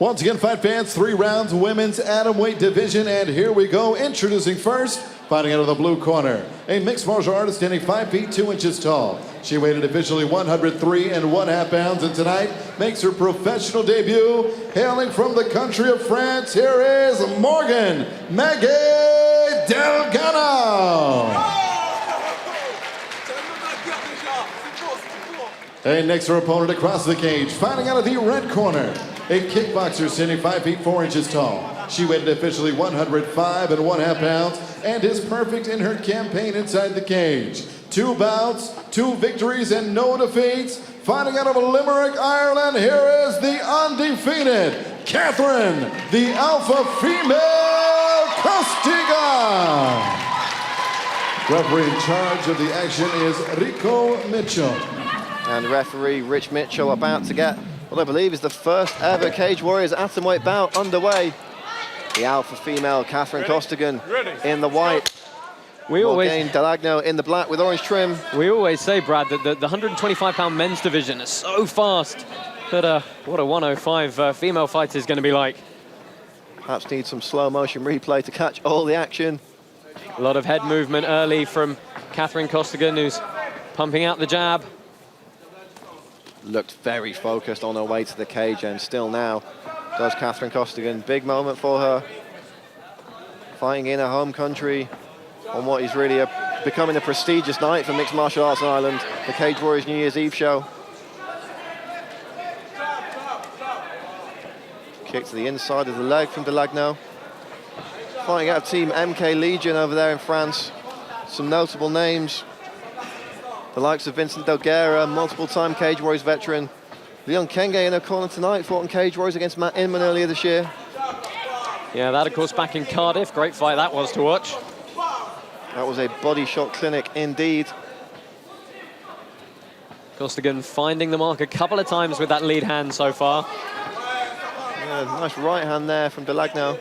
Once again, fight fans, 3 rounds, women's atomweight division, and here we go. Introducing first, fighting out of the blue corner, a mixed martial artist standing 5 feet 2 inches tall. She weighed officially 103.5 pounds, and tonight makes her professional debut. Hailing from the country of France, here is Morgane Delagnau. And next, her opponent across the cage, fighting out of the red corner, a kickboxer standing 5 feet 4 inches tall. She weighed officially 105.5 pounds and is perfect in her campaign inside the cage. 2 bouts, 2 victories, and no defeats. Fighting out of Limerick, Ireland, here is the undefeated Catherine, the alpha female Costigan. Referee in charge of the action is Rico Mitchell. And referee Rich Mitchell about to get what I believe is the first ever Cage Warriors atomweight bout underway. The alpha female Catherine Costigan in the white. Morgane Delagnau in the black with orange trim. We always say, Brad, that the 125-pound men's division is so fast. But what a 105 female fight is going to be like. Perhaps need some slow motion replay to catch all the action. A lot of head movement early from Catherine Costigan, who's pumping out the jab. Looked very focused on her way to the cage, and still now does Catherine Costigan. Big moment for her. Fighting in her home country on what is really becoming a prestigious night for mixed martial arts in Ireland, the Cage Warriors New Year's Eve show. Kick to the inside of the leg from Delagnau. Fighting out of Team MK Legion over there in France. Some notable names. The likes of Vincent Delguera, multiple-time Cage Warriors veteran. Leon Kenge in her corner tonight, fought in Cage Warriors against Matt Inman earlier this year. Yeah, that, of course, back in Cardiff. Great fight that was to watch. That was a body shot clinic indeed. Costigan finding the mark a couple of times with that lead hand so far. Yeah, nice right hand there from Delagnau.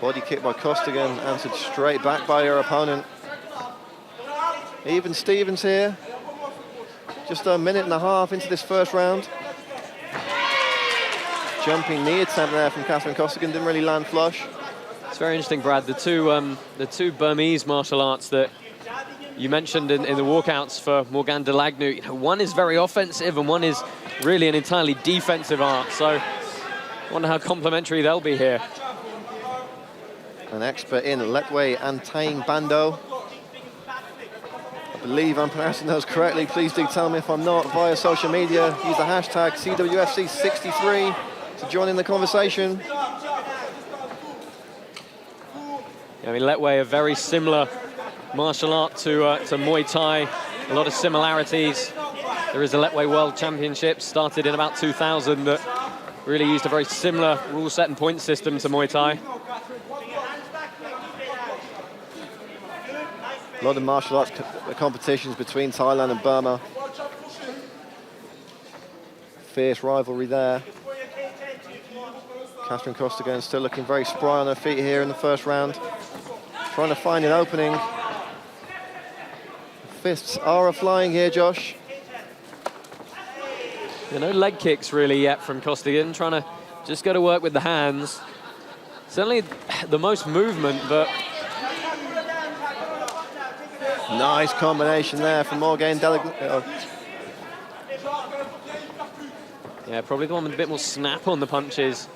Body kick by Costigan, answered straight back by her opponent. Even Stevens here. Just a minute and a half into this first round. Jumping knee attempt there from Catherine Costigan, didn't really land flush. It's very interesting, Brad. The two Burmese martial arts that you mentioned in the walkouts for Morgane Delagnau, you know, one is very offensive and one is really an entirely defensive art. So I wonder how complementary they'll be here. An expert in Letway and Taing Bando. I believe I'm pronouncing those correctly. Please do tell me if I'm not via social media. Use the hashtag CWFC63 to join in the conversation. Yeah, I mean, Letway, a very similar martial art to Muay Thai. A lot of similarities. There is a Letway World Championship, started in about 2000, that really used a very similar rule set and point system to Muay Thai. A lot of martial arts competitions between Thailand and Burma. Fierce rivalry there. Catherine Costigan still looking very spry on her feet here in the first round. Trying to find an opening. Fists are flying here, Josh. No leg kicks really yet from Costigan. Trying to just go to work with the hands. Certainly the most movement, but... Nice combination there from Morgane Delagnau. Yeah, probably the one with a bit more snap on the punches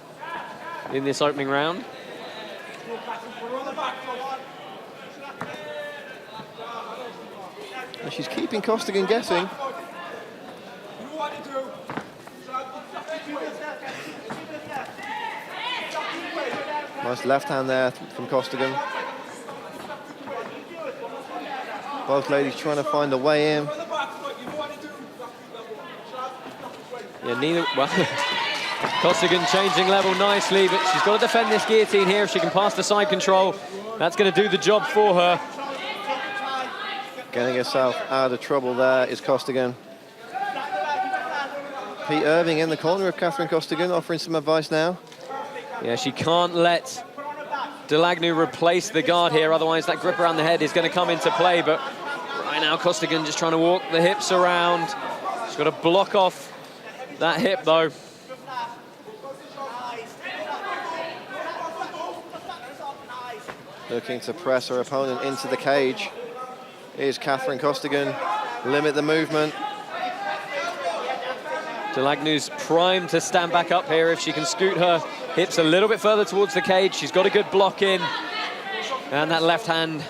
in this opening round. And she's keeping Costigan guessing. Nice left hand there from Costigan. Both ladies trying to find a way in. Yeah, neither. Well, Costigan changing level nicely, but she's got to defend this guillotine here. If she can pass the side control, that's going to do the job for her. Getting herself out of trouble there is Costigan. Pete Irving in the corner of Catherine Costigan, offering some advice now. Yeah, she can't let Delagnau replace the guard here, otherwise that grip around the head is going to come into play. But right now, Costigan just trying to walk the hips around, She's got to block off that hip, though. Looking to press her opponent into the cage. Here's Catherine Costigan. Limit the movement. Delagnau's primed to stand back up here if she can scoot her hips a little bit further towards the cage. She's got a good block in. And that left hand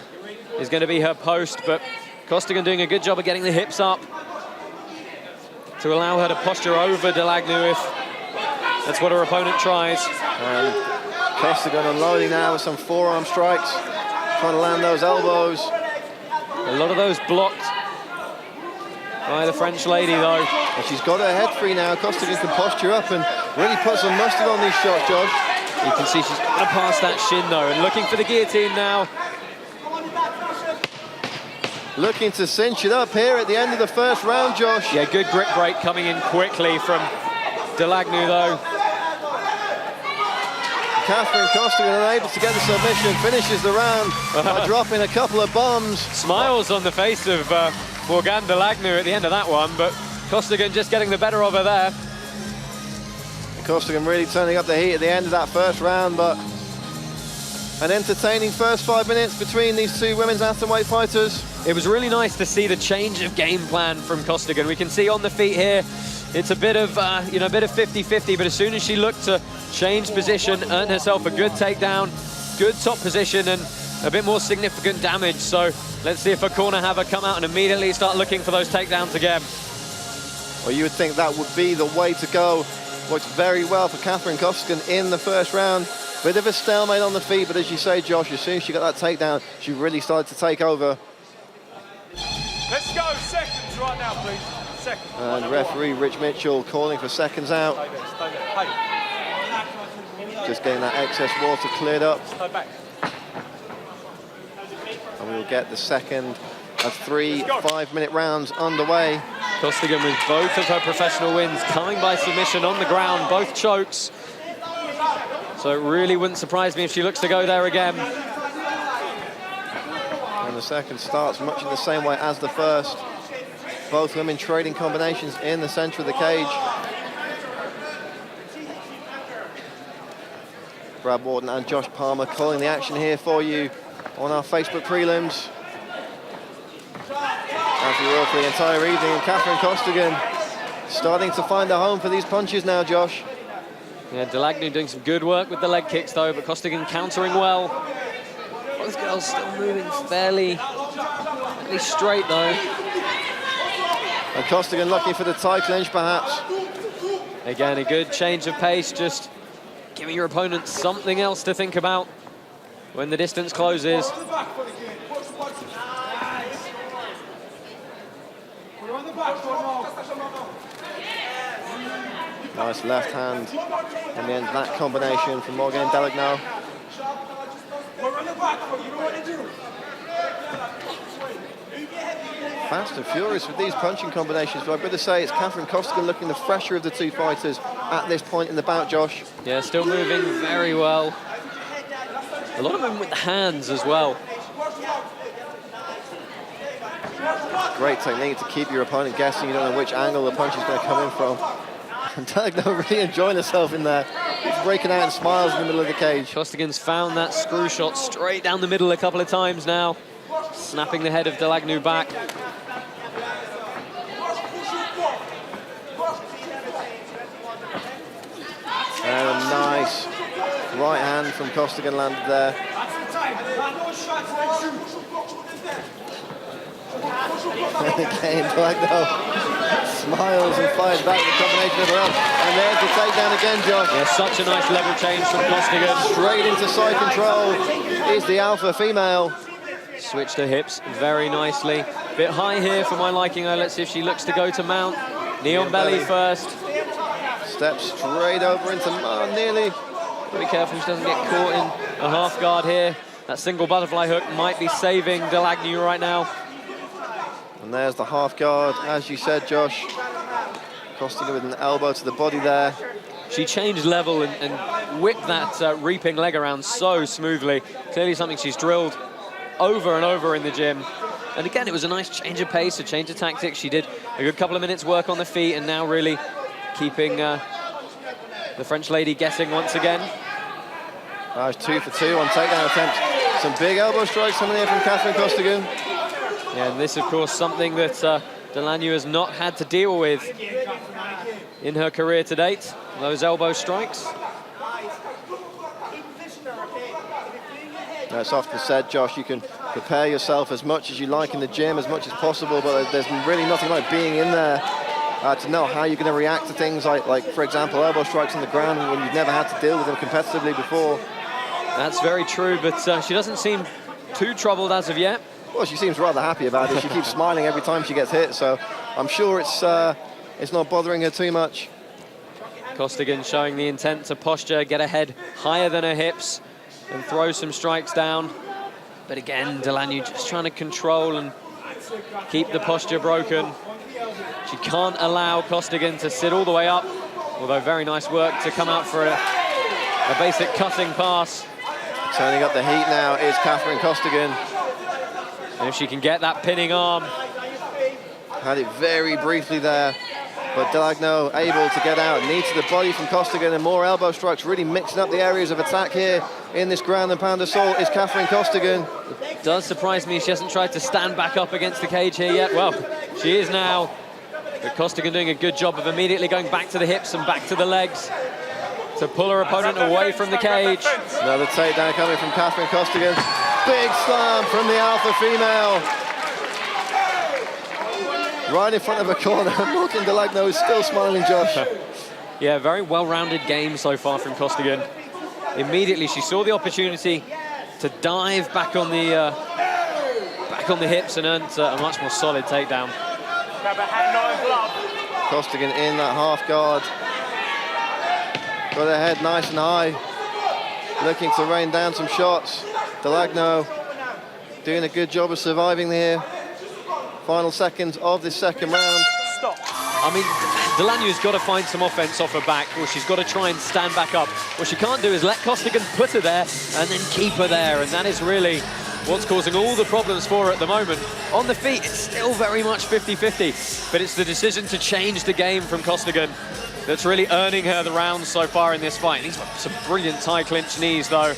is going to be her post, but Costigan doing a good job of getting the hips up to allow her to posture over Delagnau if that's what her opponent tries. And Costigan unloading now with some forearm strikes, trying to land those elbows. A lot of those blocked by the French lady, though. And she's got her head free now. Costigan can posture up and really put some mustard on these shots, Josh. You can see she's got to pass that shin, though, and looking for the guillotine now. Looking to cinch it up here at the end of the first round, Josh. Yeah, good grip break coming in quickly from Delagnau, though. Catherine Costigan unable to get the submission, finishes the round by dropping a couple of bombs. Smiles on the face of Morgane Delagnau at the end of that one, but Costigan just getting the better of her there. Costigan really turning up the heat at the end of that first round, but an entertaining first 5 minutes between these two women's atomweight fighters. It was really nice to see the change of game plan from Costigan. We can see on the feet here, it's a bit of, you know, a bit of 50-50, but as soon as she looked to change position, earn herself a good takedown, good top position, and a bit more significant damage. So let's see if her corner have her come out and immediately start looking for those takedowns again. Well, you would think that would be the way to go. Worked very well for Catherine Costigan in the first round. Bit of a stalemate on the feet, but as you say, Josh, as soon as she got that takedown, she really started to take over. Let's go, seconds right now, please. Seconds. And referee Rich Mitchell calling for seconds out. Just getting that excess water cleared up. And we'll get the second of 3 5-minute rounds underway. Costigan with both of her professional wins coming by submission on the ground, both chokes. So it really wouldn't surprise me if she looks to go there again. And the second starts much in the same way as the first. Both women trading combinations in the center of the cage. Brad Wharton and Josh Palmer calling the action here for you on our Facebook prelims. As we will for the entire evening, and Catherine Costigan starting to find a home for these punches now, Josh. Yeah, Delagnau doing some good work with the leg kicks, though, but Costigan countering well. Both girls still moving fairly straight, though. And Costigan looking for the tie clinch, perhaps. Again, a good change of pace, just giving your opponent something else to think about when the distance closes. Nice left hand on the end of that combination from Morgane Delagnau. Fast and furious with these punching combinations, but I've got to say it's Catherine Costigan looking the fresher of the two fighters at this point in the bout, Josh. Yeah, still moving very well. A lot of movement with the hands as well. Great technique to keep your opponent guessing. You don't know which angle the punch is going to come in from. And Delagnau really enjoying herself in there. She's breaking out in smiles in the middle of the cage. Costigan's found that screw shot straight down the middle a couple of times now, snapping the head of Delagnau back. And a nice right hand from Costigan landed there. And again, Delagnau smiles and fires back the combination of her up. And there's the takedown again, Josh. Yeah, such a nice level change from Costigan. Straight into side control is the alpha female. Switched her hips very nicely. Bit high here for my liking. Let's see if she looks to go to mount. Knee on belly first. Steps straight over into nearly. Be careful she doesn't get caught in a half guard here. That single butterfly hook might be saving Delagnau right now. And there's the half guard, as you said, Josh. Costigan with an elbow to the body there. She changed level and whipped that reaping leg around so smoothly. Clearly something she's drilled over and over in the gym. And again, it was a nice change of pace, a change of tactics. She did a good couple of minutes work on the feet, and now really keeping the French lady guessing once again. That was 2 for 2 on takedown attempts. Some big elbow strikes coming in from Catherine Costigan. Yeah, and this, of course, something that Delagnau has not had to deal with in her career to date, those elbow strikes. Now, it's often said, Josh, you can prepare yourself as much as you like in the gym, as much as possible, but there's really nothing like being in there to know how you're going to react to things like, for example, elbow strikes on the ground when you've never had to deal with them competitively before. That's very true, but she doesn't seem too troubled as of yet. Well, she seems rather happy about it. She keeps smiling every time she gets hit, so I'm sure it's not bothering her too much. Costigan showing the intent to posture, get her head higher than her hips, and throw some strikes down. But again, Delagnau just trying to control and keep the posture broken. She can't allow Costigan to sit all the way up, although very nice work to come out for a basic cutting pass. Turning up the heat now is Catherine Costigan. And if she can get that pinning arm. Had it very briefly there, but Delagnau able to get out. Knee to the body from Costigan and more elbow strikes, really mixing up the areas of attack here in this ground and pound assault is Catherine Costigan. It does surprise me she hasn't tried to stand back up against the cage here yet. Well, she is now. But Costigan doing a good job of immediately going back to the hips and back to the legs to pull her opponent away from the cage. Another takedown coming from Catherine Costigan. Big slam from the alpha female. Right in front of her corner. Morgane Delagnau is still smiling, Josh. Yeah, very well-rounded game so far from Costigan. Immediately she saw the opportunity to dive back on the hips and earned a much more solid takedown. Grab a hand, not a glove. Costigan in that half guard. Got her head nice and high. Looking to rain down some shots. Delagnau doing a good job of surviving here. Final seconds of this second round. Stop. I mean, Delagnau's got to find some offense off her back, or she's got to try and stand back up. What she can't do is let Costigan put her there and then keep her there, and that is really what's causing all the problems for her at the moment. On the feet, it's still very much 50-50, but it's the decision to change the game from Costigan that's really earning her the rounds so far in this fight. These are some brilliant tie clinch knees, though.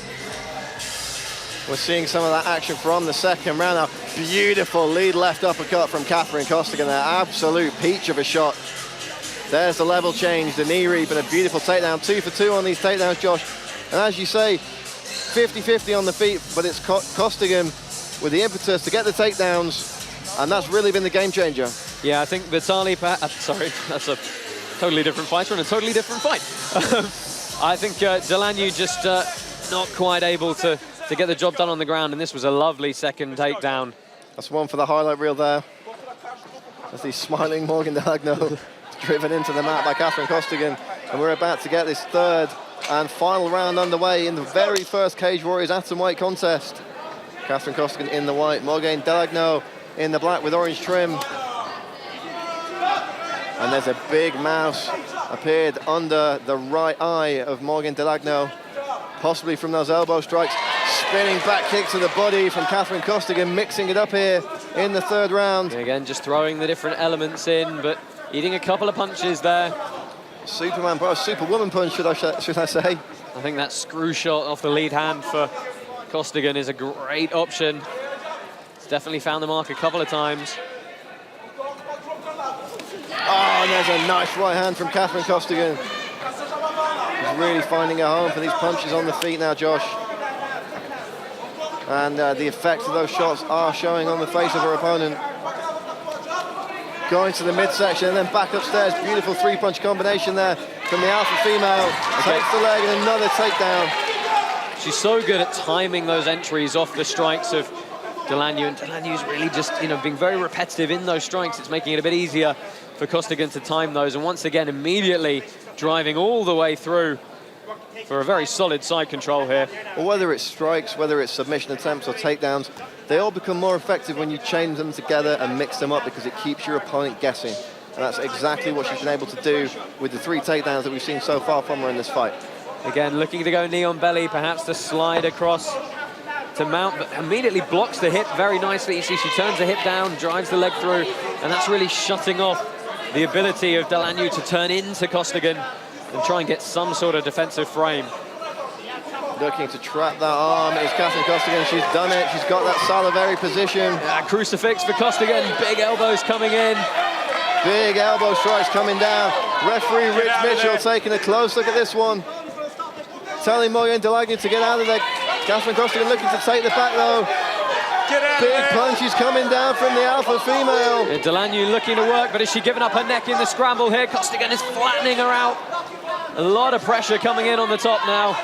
We're seeing some of that action from the second round now. Beautiful lead left uppercut from Catherine Costigan there. Absolute peach of a shot. There's the level change, the knee reap, and a beautiful takedown. 2 for 2 on these takedowns, Josh. And as you say, 50-50 on the feet, but it's Costigan with the impetus to get the takedowns, and that's really been the game changer. Yeah, I think Vitaly, sorry, that's a totally different fighter and a totally different fight. I think Delagnau just not quite able to get the job done on the ground, and this was a lovely second takedown. That's one for the highlight reel there. As the smiling Morgane Delagnau driven into the mat by Catherine Costigan. And we're about to get this third and final round underway in the very first Cage Warriors atomweight contest. Catherine Costigan in the white, Morgane Delagnau in the black with orange trim. And there's a big mouse appeared under the right eye of Morgane Delagnau, possibly from those elbow strikes. Spinning back kick to the body from Catherine Costigan, mixing it up here in the third round. And again, just throwing the different elements in, but eating a couple of punches there. Superman, Superwoman punch, should I say. I think that screw shot off the lead hand for Costigan is a great option. It's definitely found the mark a couple of times. Oh, and there's a nice right hand from Catherine Costigan. She's really finding her home for these punches on the feet now, Josh. And the effects of those shots are showing on the face of her opponent. Going to the midsection and then back upstairs. Beautiful three-punch combination there from the alpha female. Takes the leg and another takedown. She's so good at timing those entries off the strikes of Delagnau, and Delagnau's really just, being very repetitive in those strikes. It's making it a bit easier for Costigan to time those, and once again, immediately driving all the way through for a very solid side control here. Well, whether it's strikes, whether it's submission attempts or takedowns, they all become more effective when you chain them together and mix them up, because it keeps your opponent guessing. And that's exactly what she's been able to do with the 3 takedowns that we've seen so far from her in this fight. Again, looking to go knee on belly, perhaps to slide across to mount, but immediately blocks the hip very nicely. You see she turns the hip down, drives the leg through, and that's really shutting off the ability of Delagnau to turn into Costigan and try and get some sort of defensive frame. Looking to trap that arm is Catherine Costigan. She's done it. She's got that salivary position. Crucifix for Costigan. Big elbows coming in. Big elbow strikes coming down. Referee Rich Mitchell taking a close look at this one. Telling Morgane Delagnau to get out of there. Catherine Costigan looking to take the back though. Big punches coming down from the alpha female. Yeah, Delagnau looking to work, but is she giving up her neck in the scramble here? Costigan is flattening her out. A lot of pressure coming in on the top now.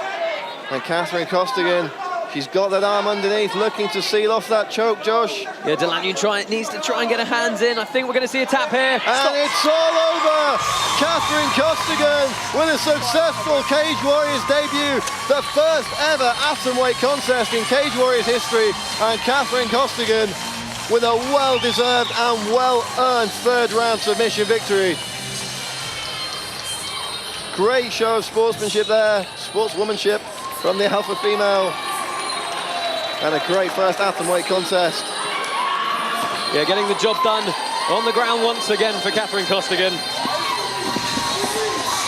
And Catherine Costigan, she's got that arm underneath, looking to seal off that choke, Josh. Yeah, Delagnau needs to try and get her hands in. I think we're going to see a tap here. And it's all over! Catherine Costigan with a successful Cage Warriors debut. The first ever atomweight contest in Cage Warriors history. And Catherine Costigan with a well-deserved and well-earned third-round submission victory. Great show of sportsmanship there, sportswomanship from the alpha female. And a great first atomweight contest. Yeah, getting the job done on the ground once again for Catherine Costigan.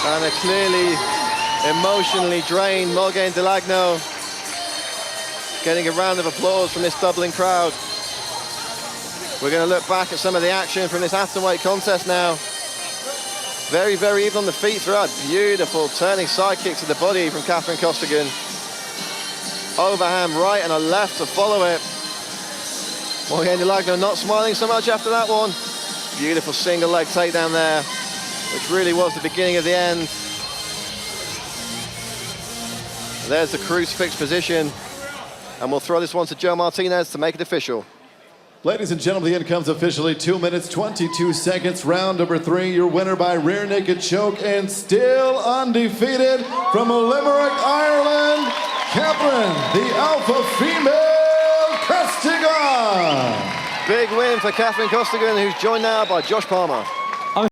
And a clearly emotionally drained Morgane Delagnau getting a round of applause from this Dublin crowd. We're going to look back at some of the action from this atomweight contest now. Very, very even on the feet throughout. Beautiful turning side kick to the body from Catherine Costigan. Overhand right and a left to follow it. Morgane Delagnau not smiling so much after that one. Beautiful single leg takedown there, which really was the beginning of the end. There's the crucifix position. And we'll throw this one to Joe Martinez to make it official. Ladies and gentlemen, the end comes officially 2 minutes, 22 seconds. Round number 3, your winner by rear naked choke and still undefeated from Limerick, Ireland, Catherine, the alpha female, Costigan. Big win for Catherine Costigan, who's joined now by Josh Palmer.